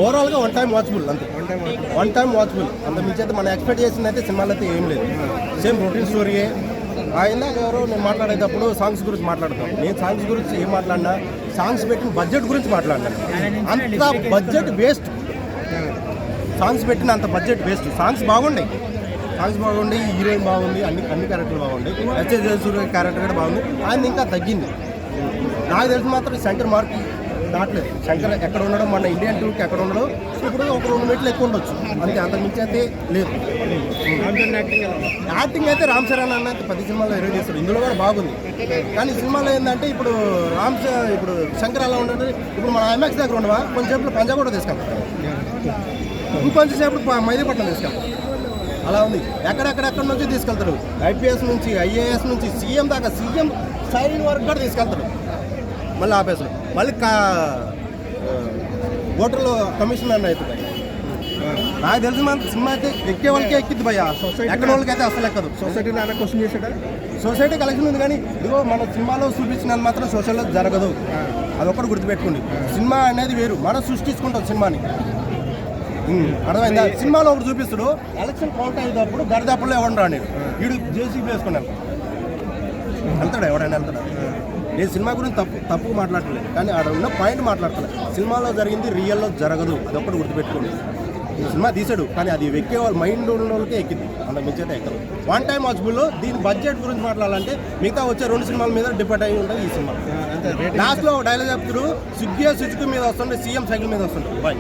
ఓవరాల్గా one time watchable అంతే. One time watchable అంత మించి అయితే మనం ఎక్స్పెక్ట్ చేసింది అయితే సినిమాలో అయితే ఏం లేదు. సేమ్ రొటీన్ స్టోరీయే. ఆయన ఎవరో నేను మాట్లాడేటప్పుడు సాంగ్స్ గురించి మాట్లాడతాం. నేను సాంగ్స్ గురించి ఏం మాట్లాడినా సాంగ్స్ పెట్టిన బడ్జెట్ గురించి మాట్లాడినాను. అంత బడ్జెట్ వేస్ట్. సాంగ్స్ పెట్టిన అంత బడ్జెట్ వేస్ట్. సాంగ్స్ బాగుండే, హీరోయిన్ బాగుంది, అన్ని క్యారెక్టర్లు బాగుంది. ఎస్ఎస్ జయసూర్య క్యారెక్టర్ కూడా బాగుంది. ఆయన ఇంకా తగ్గింది. నాకు తెలిసి మాత్రం శంకర్ మార్క్ దాటలేదు. శంకర్ ఎక్కడ ఉండడం, మన ఇండియన్ టూర్కి ఎక్కడ ఉండడం, ఇప్పుడు ఒక 2 మీటర్లు ఎక్కువ ఉండొచ్చు అంతే. అంతకు మించి అయితే లేదు. యాక్టింగ్ అయితే రామ్ చరణ్ అన్న 10 సినిమాల్లో ఎరువు చేస్తాడు. ఇందులో కూడా బాగుంది. కానీ సినిమాలో ఏంటంటే ఇప్పుడు ఇప్పుడు శంకర్ అలా ఉండదు. ఇప్పుడు మన ఐమాక్స్ దగ్గర ఉండవా, కొంచెంసేపు పంజాబ్ కూడా తీసుకెళ్తారు, ఇంకొంచెంసేపు మైదీపట్నం తీసుకెళ్తారు. అలా ఉంది. ఎక్కడెక్కడెక్కడ నుంచి తీసుకెళ్తారు. ఐపీఎస్ నుంచి, ఐఏఎస్ నుంచి, సీఎం దాకా, సీఎం సైన్ వరకు కూడా తీసుకెళ్తారు. మళ్ళీ ఆపేసారు. మళ్ళీ ఓటర్లో కమిషనర్ అవుతుంది. నాకు తెలిసిన సినిమా అయితే ఎక్కే వాళ్ళకే ఎక్కిద్ది భయ్యా, ఎక్కడ వాళ్ళకి అయితే అసలు ఎక్కదు. సొసైటీలో ఆయన క్వశ్చన్ చేశాడా? సొసైటీ కలెక్షన్ ఉంది కానీ ఇదిగో మన సినిమాలో చూపించినంత మాత్రం సోషల్లో జరగదు. అదొక్కటి గుర్తుపెట్టుకోండి. సినిమా అనేది వేరు, మనం సృష్టించుకుంటాం సినిమాని. అర్థమైందా? సినిమాలో ఒకటి చూపిస్తాడు, ఎలక్షన్ కౌంట్ అయ్యేటప్పుడు దరిదాపుల్లో ఎవరు రాడు, వీడు జేసీబీ వేసుకుని వెళ్తాడు. ఎవడైనా వెళ్తాడు. నేను సినిమా గురించి తప్పు మాట్లాడలేదు, కానీ ఆడ ఉన్న పాయింట్ మాట్లాడతలేదు. సినిమాలో జరిగింది రియల్లో జరగదు, అదొక్కటి గుర్తుపెట్టుకోండి. సినిమా తీసాడు కానీ అది ఎక్కే వాళ్ళ మైండ్ ఉన్న వాళ్ళకే ఎక్కింది, అంత మించైతే ఎక్కదు. వన్ టైం వాచబుల్లో దీని బడ్జెట్ గురించి మాట్లాడాలంటే మిగతా వచ్చే 2 సినిమాల మీద డిపెండ్ అయ్యి ఉంటుంది ఈ సినిమా. లాస్ట్లో డైలాగ్ చెప్తాడు, సుజ్జు మీద వస్తుంటే సీఎం సైకిల్ మీద వస్తుంటాడు. బాయ్.